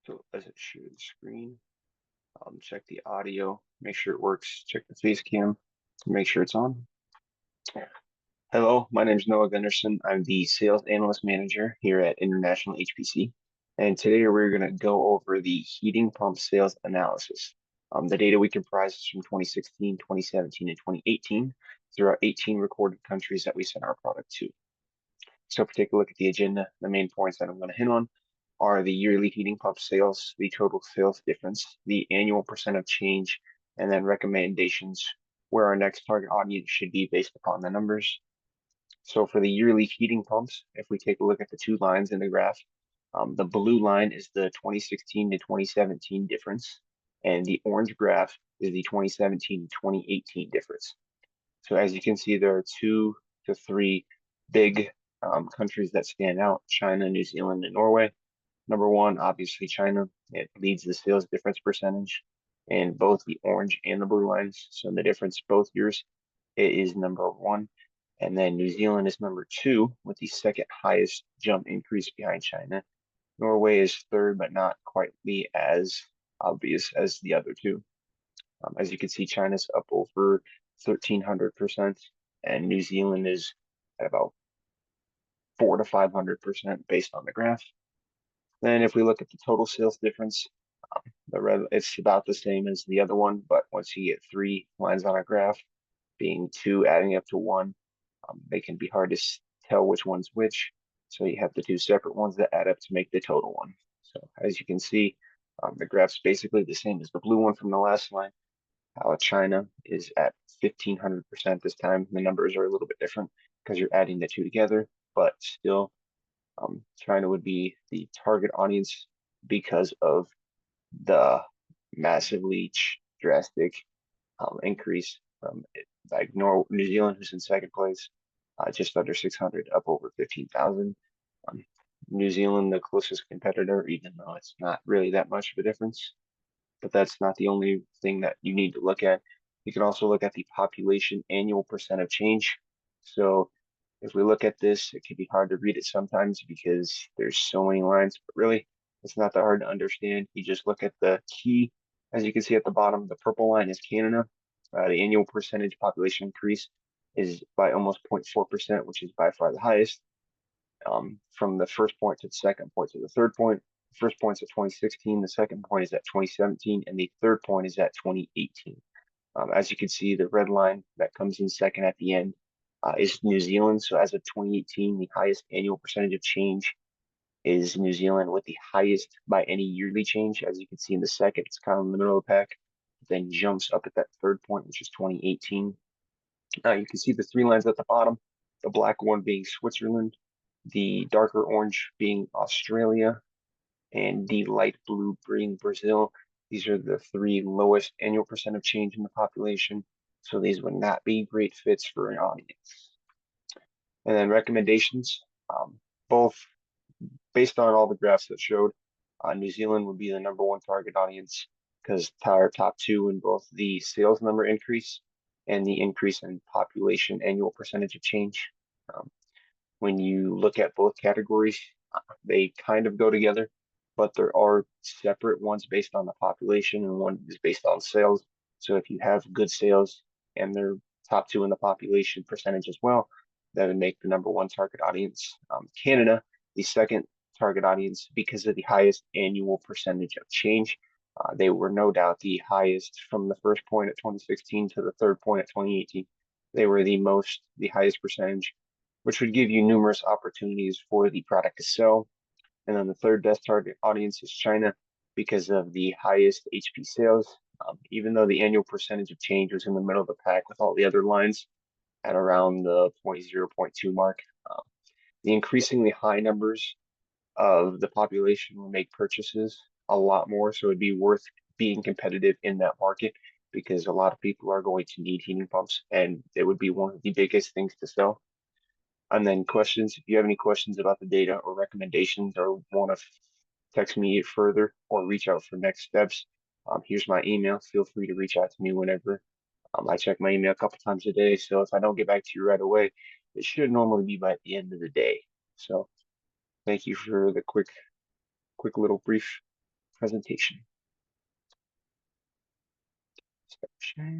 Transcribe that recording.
So as it share the screen, check the audio, make sure it works, check the face cam, make sure it's on. Hello, my name is Noah Gunderson. I'm the Sales Analyst Manager here at International HPC. And today we're going to go over the heating pump sales analysis. The data we comprise is from 2016, 2017, and 2018 throughout 18 recorded countries that we sent our product to. So if we take a look at the agenda, the main points that I'm going to hit on are the yearly heating pump sales, the total sales difference, the annual percent of change, and then recommendations where our next target audience should be based upon the numbers. So for the yearly heating pumps, if we take a look at the two lines in the graph, the blue line is the 2016 to 2017 difference, and the orange graph is the 2017 to 2018 difference. So as you can see, there are 2 to 3 big countries that stand out: China, New Zealand, and Norway. Number one, obviously China. It leads the sales difference percentage in both the orange and the blue lines. So the difference both years, it is number one. And then New Zealand is number two with the second highest jump increase behind China. Norway is third, but not quite as obvious as the other two. As you can see, China's up over 1,300%, and New Zealand is at about 400 to 500% based on the graph. Then if we look at the total sales difference, it's about the same as the other one, but once you get 3 lines on a graph, being 2 adding up to 1, they can be hard to tell which one's which. So you have the 2 separate ones that add up to make the total one. So as you can see, the graph's basically the same as the blue one from the last line. How China is at 1,500% this time. The numbers are a little bit different because you're adding the two together, but still, China would be the target audience because of the massively drastic increase from like New Zealand, who's in second place, just under 600, up over 15,000. New Zealand, the closest competitor, even though it's not really that much of a difference. But that's not the only thing that you need to look at. You can also look at the population annual percent of change. So if we look at this, it can be hard to read it sometimes because there's so many lines, but really it's not that hard to understand. You just look at the key. As you can see at the bottom, the purple line is Canada. The annual percentage population increase is by almost 0.4%, which is by far the highest. From the first point to the second point to the third point. The first point's at 2016, the second point is at 2017, and the third point is at 2018. As you can see, the red line that comes in second at the end is New Zealand. So as of 2018, the highest annual percentage of change is New Zealand, with the highest by any yearly change. As you can see in the second, it's kind of in the middle of the pack, then jumps up at that third point, which is 2018. You can see the 3 lines at the bottom, the black one being Switzerland, the darker orange being Australia, and the light blue being Brazil. These are the 3 lowest annual percent of change in the population. So these would not be great fits for an audience. And then recommendations, both based on all the graphs that showed, New Zealand would be the number one target audience because our top two in both the sales number increase and the increase in population annual percentage of change. When you look at both categories, they kind of go together, but there are separate ones based on the population and one is based on sales. So if you have good sales and they're top two in the population percentage as well, that would make the number one target audience. Canada, the second target audience, because of the highest annual percentage of change. They were no doubt the highest from the first point at 2016 to the third point at 2018. They were the highest percentage, which would give you numerous opportunities for the product to sell. And then the third best target audience is China because of the highest HP sales. Even though the annual percentage of change was in the middle of the pack with all the other lines at around the 0.0, 0.2 mark, the increasingly high numbers of the population will make purchases a lot more. So it'd be worth being competitive in that market because a lot of people are going to need heating pumps and it would be one of the biggest things to sell. And then questions, if you have any questions about the data or recommendations or want to text me further or reach out for next steps, here's my email. Feel free to reach out to me whenever. I check my email a couple times a day. So if I don't get back to you right away, it should normally be by the end of the day. So thank you for the quick little brief. presentation. Start sharing.